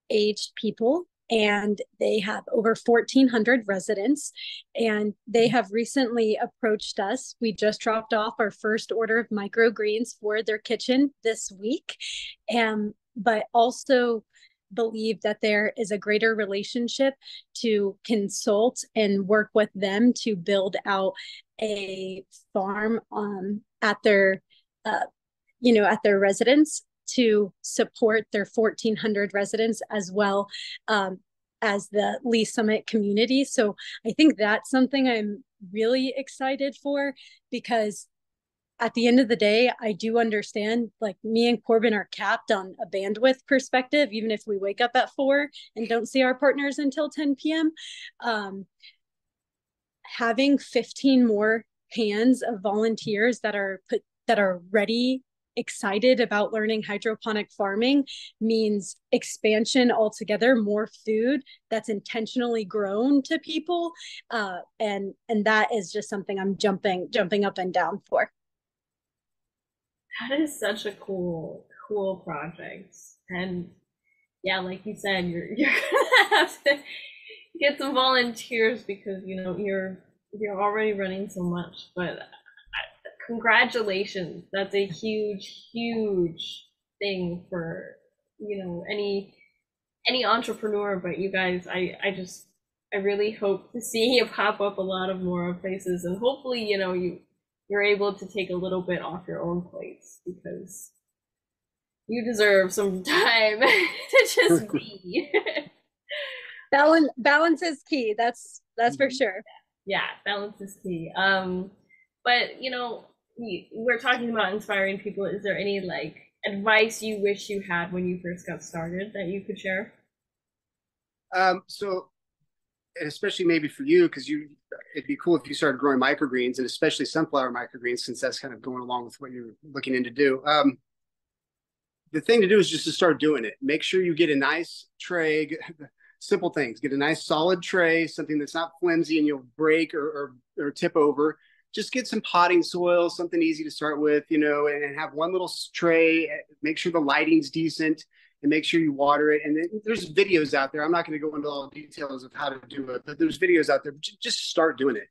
aged people, and they have over 1,400 residents, and they have recently approached us. We just dropped off our first order of microgreens for their kitchen this week, but also believe that there is a greater relationship to consult and work with them to build out a farm at their at their residence to support their 1,400 residents, as well as the Lee Summit community. So I think that's something I'm really excited for, because at the end of the day, I do understand, like, me and Corbin are capped on a bandwidth perspective, even if we wake up at 4 and don't see our partners until 10 p.m. Having 15 more hands of volunteers that are ready, excited about learning hydroponic farming, means expansion altogether, more food that's intentionally grown to people, and that is just something I'm jumping up and down for. That is such a cool project. And yeah, like you said, you're gonna have to get some volunteers, because you know you're already running so much. But congratulations, that's a huge thing for, you know, any entrepreneur. But you guys, I really hope to see you pop up a lot of more places, and hopefully, you know, you're able to take a little bit off your own plates, because you deserve some time to just be. Balance is key. That's for sure. Yeah, balance is key. But you know, we're talking about inspiring people. Is there any like advice you wish you had when you first got started that you could share? So, and especially maybe for you, because it'd be cool if you started growing microgreens, and especially sunflower microgreens, since that's kind of going along with what you're looking into do. The thing to do is just to start doing it. Make sure you get a nice tray, simple things. Get a nice solid tray, something that's not flimsy and you'll break or tip over. Just get some potting soil, something easy to start with, you know, and have one little tray. Make sure the lighting's decent, and make sure you water it. And then there's videos out there. I'm not going to go into all the details of how to do it, but there's videos out there. Just start doing it.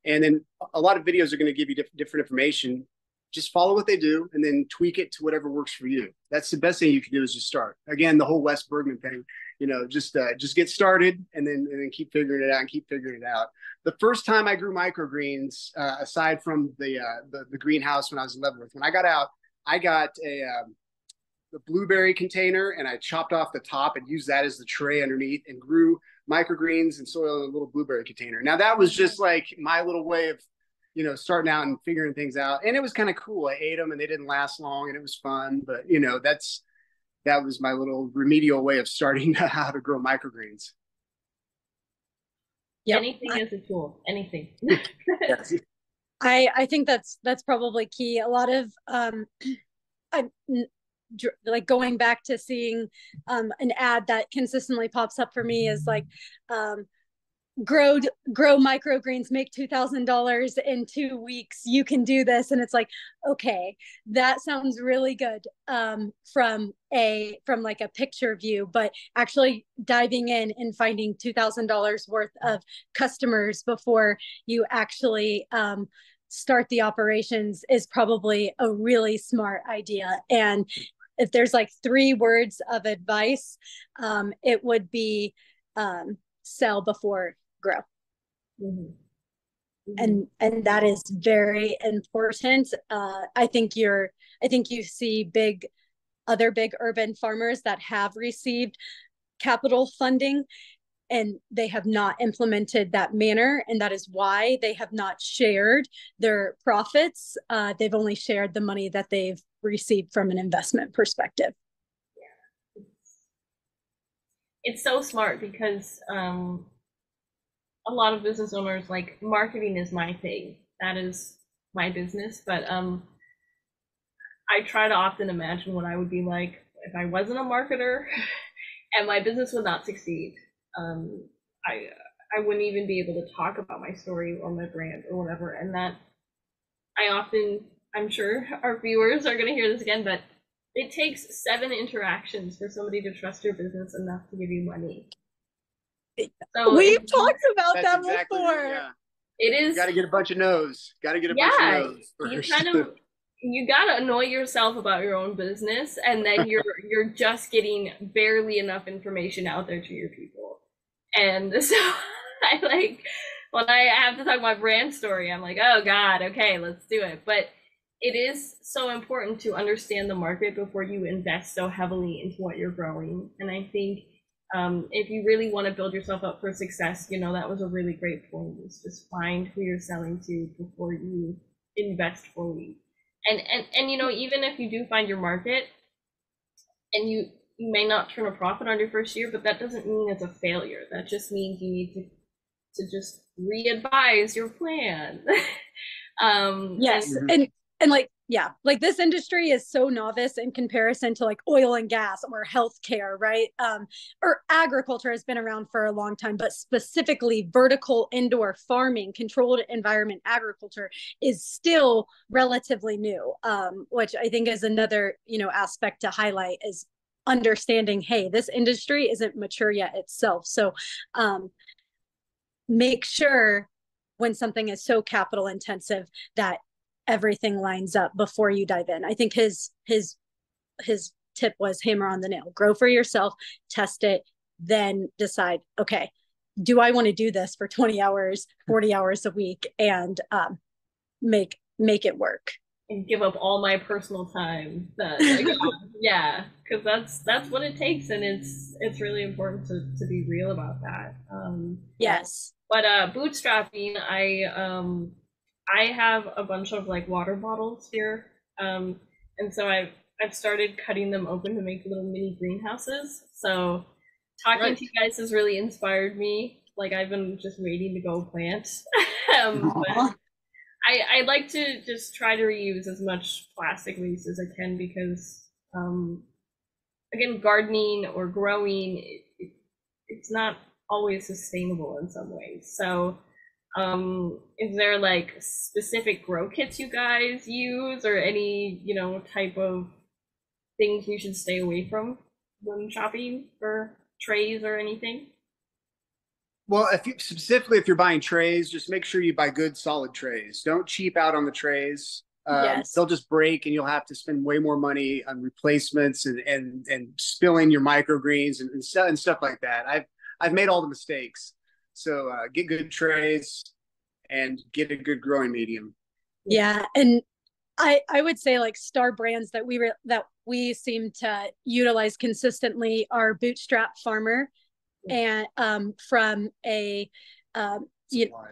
And then a lot of videos are going to give you different information. Just follow what they do and then tweak it to whatever works for you. That's the best thing you can do, is just start. Again, the whole Wes Bergman thing, you know, just get started and then keep figuring it out and keep figuring it out. The first time I grew microgreens, aside from the greenhouse when I was in Leavenworth, when I got out, I got the blueberry container, and I chopped off the top and used that as the tray underneath, and grew microgreens and soil in a little blueberry container. Now that was just like my little way of, you know, starting out and figuring things out. And it was kind of cool. I ate them and they didn't last long, and it was fun. But, you know, that was my little remedial way of starting how to grow microgreens. Yep. Anything is a tool. Anything. I think that's probably key. A lot of like going back to seeing an ad that consistently pops up for me is like, grow microgreens, make $2,000 in 2 weeks. You can do this. And it's like, okay, that sounds really good from like a picture view, but actually diving in and finding $2,000 worth of customers before you actually start the operations is probably a really smart idea. And if there's like 3 words of advice, it would be sell before grow. Mm-hmm. Mm-hmm. And that is very important. I think you see other big urban farmers that have received capital funding, and they have not implemented that manner, and that is why they have not shared their profits. They've only shared the money that they've received from an investment perspective. Yeah, it's so smart because a lot of business owners, like, marketing is my thing. That is my business. But I try to often imagine what I would be like if I wasn't a marketer and my business would not succeed. I wouldn't even be able to talk about my story or my brand or whatever. And that I'm sure our viewers are going to hear this again, but it takes 7 interactions for somebody to trust your business enough to give you money. So we've talked about that exactly before. Yeah. It is. Got to get a bunch of no's. Got to get a bunch of no's. You gotta annoy yourself about your own business, and then you're just getting barely enough information out there to your people. And so I like, when I have to talk my brand story, I'm like, oh God, okay, let's do it. But it is so important to understand the market before you invest so heavily into what you're growing. And I think if you really want to build yourself up for success, that was a really great point, is just find who you're selling to before you invest fully. And even if you do find your market, and you may not turn a profit on your first year, but that doesn't mean it's a failure. That just means you need to just re-advise your plan. Yes, and like this industry is so novice in comparison to like oil and gas or healthcare, right? Or agriculture has been around for a long time, but specifically vertical indoor farming, controlled environment agriculture is still relatively new, which I think is another, aspect to highlight, is understanding, hey, this industry isn't mature yet itself. So make sure when something is so capital intensive that everything lines up before you dive in. I think his tip was hammer on the nail. Grow for yourself, test it, then decide, okay, do I want to do this for 20 hours, 40 hours a week, and make it work. And give up all my personal time. Yeah, because that's what it takes, and it's really important to be real about that. Yes. But bootstrapping, I have a bunch of like water bottles here, and so I've started cutting them open to make little mini greenhouses. So talking to you guys has really inspired me. Like, I've been just waiting to go plant. But I like to just try to reuse as much plastic waste as I can, because again, gardening or growing, it's not always sustainable in some ways. So is there like specific grow kits you guys use, or any type of things you should stay away from when shopping for trays or anything? Well, if you're buying trays, just make sure you buy good solid trays. Don't cheap out on the trays. Yes. They'll just break, and you'll have to spend way more money on replacements and spilling your microgreens and stuff like that. I've made all the mistakes. So get good trays and get a good growing medium. Yeah, and I would say like star brands that we seem to utilize consistently are Bootstrap Farmer, and from a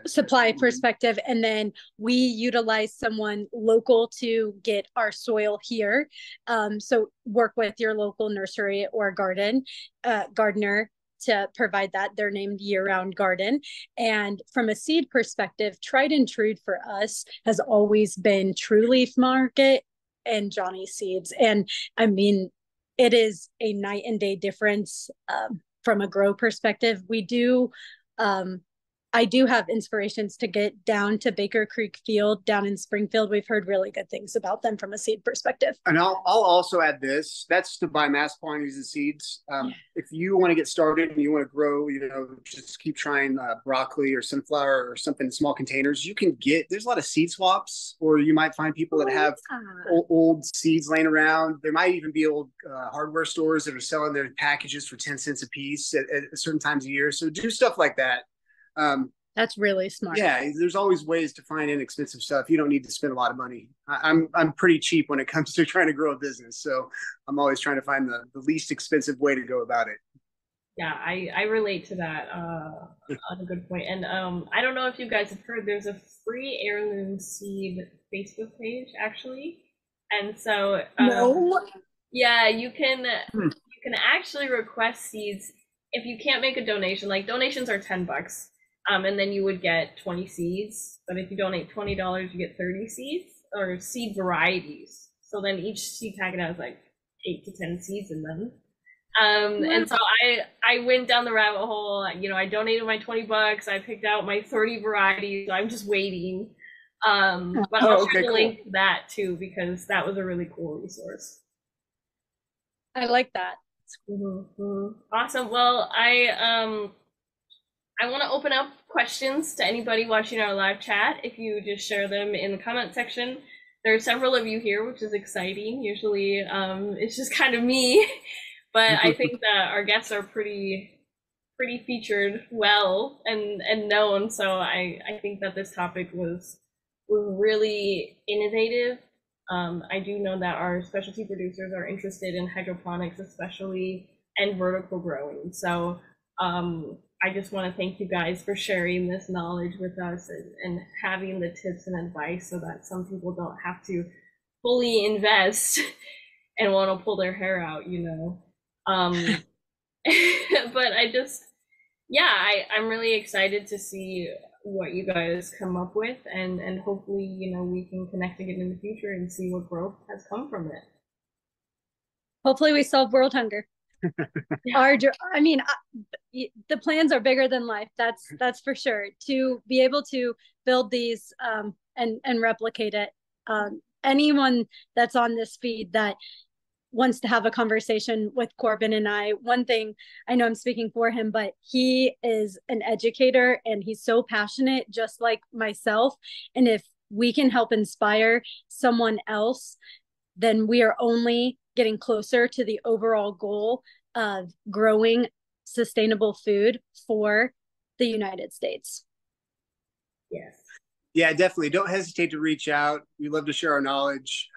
supply perspective, and then we utilize someone local to get our soil here. So work with your local nursery or gardener to provide that. They're named Year Round Garden. And from a seed perspective, tried and true for us has always been True Leaf Market and Johnny Seeds. And I mean, it is a night and day difference from a grow perspective. We do I do have inspirations to get down to Baker Creek Field down in Springfield. We've heard really good things about them from a seed perspective. And I'll also add this. That's to buy mass quantities of seeds. If you want to get started and you want to grow, just keep trying broccoli or sunflower or something in small containers. You can there's a lot of seed swaps, or you might find people that have old seeds laying around. There might even be old hardware stores that are selling their packages for 10 cents a piece at certain times of year. So do stuff like that. That's really smart. Yeah, there's always ways to find inexpensive stuff. You don't need to spend a lot of money. I'm pretty cheap when it comes to trying to grow a business, so I'm always trying to find the least expensive way to go about it. Yeah, I relate to that on a good point. And I don't know if you guys have heard, there's a free heirloom seed Facebook page actually, and so no. Yeah, you can actually request seeds if you can't make a donation. Like donations are $10. And then you would get 20 seeds. But if you donate $20, you get 30 seeds or seed varieties. So then each seed packet has like 8 to 10 seeds in them. And so I went down the rabbit hole. I donated my $20. I picked out my 30 varieties. So I'm just waiting. But I'll share the link to that too, because that was a really cool resource. I like that. Awesome. Well, I want to open up questions to anybody watching our live chat. If you just share them in the comment section. There are several of you here, which is exciting. Usually it's just kind of me, but I think that our guests are pretty featured well and known. So I think that this topic was really innovative. I do know that our specialty producers are interested in hydroponics especially, and vertical growing. So I just want to thank you guys for sharing this knowledge with us and having the tips and advice so that some people don't have to fully invest and want to pull their hair out, But I'm really excited to see what you guys come up with, and hopefully, we can connect again in the future and see what growth has come from it. Hopefully we solve world hunger. The plans are bigger than life. That's for sure. To be able to build these and replicate it. Anyone that's on this feed that wants to have a conversation with Corbin and I, one thing, I know I'm speaking for him, but he is an educator and he's so passionate, just like myself. And if we can help inspire someone else, then we are only getting closer to the overall goal of growing sustainable food for the United States. Yes. Yeah, definitely. Don't hesitate to reach out. We love to share our knowledge.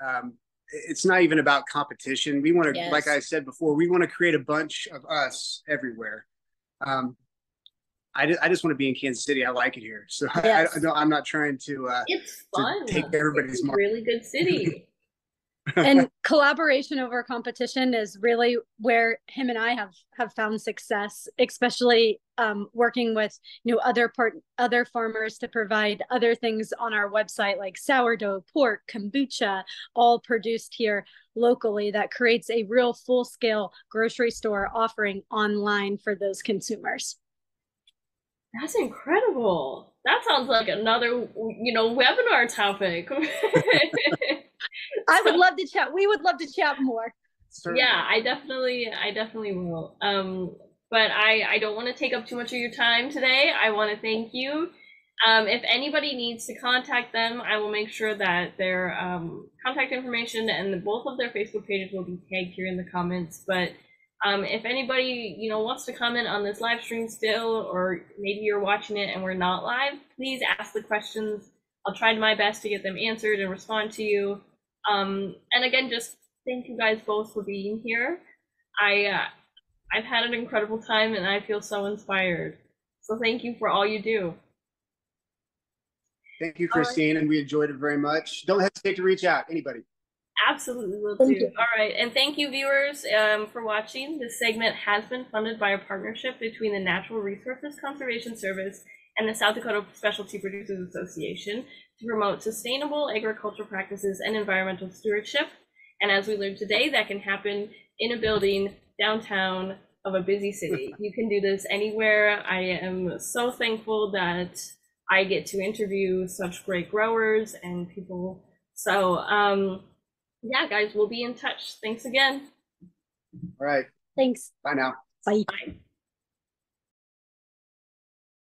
It's not even about competition. We want to, like I said before, we want to create a bunch of us everywhere. I just want to be in Kansas City. I like it here. So I'm not trying to it's fun. To take everybody's it's a really good city. And collaboration over competition is really where him and I have found success, especially working with other farmers to provide other things on our website like sourdough, pork, kombucha, all produced here locally. That creates a real full-scale grocery store offering online for those consumers. That's incredible. That sounds like another webinar topic. I would love to chat. We would love to chat more. Certainly. Yeah, I definitely will. But I don't want to take up too much of your time today. I want to thank you. If anybody needs to contact them, I will make sure that their contact information and both of their Facebook pages will be tagged here in the comments. But if anybody wants to comment on this live stream still, or maybe you're watching it and we're not live, please ask the questions. I'll try my best to get them answered and respond to you. And again, just thank you guys both for being here. I've had an incredible time and I feel so inspired. So thank you for all you do. Thank you, Christine, and we enjoyed it very much. Don't hesitate to reach out, anybody. Absolutely will do. All right, and thank you, viewers, for watching. This segment has been funded by a partnership between the Natural Resources Conservation Service and the South Dakota Specialty Producers Association to promote sustainable agricultural practices and environmental stewardship. And as we learned today, that can happen in a building downtown of a busy city. You can do this anywhere. I am so thankful that I get to interview such great growers and people. So yeah, guys, we'll be in touch. Thanks again. All right. Thanks. Bye now. Bye. Bye.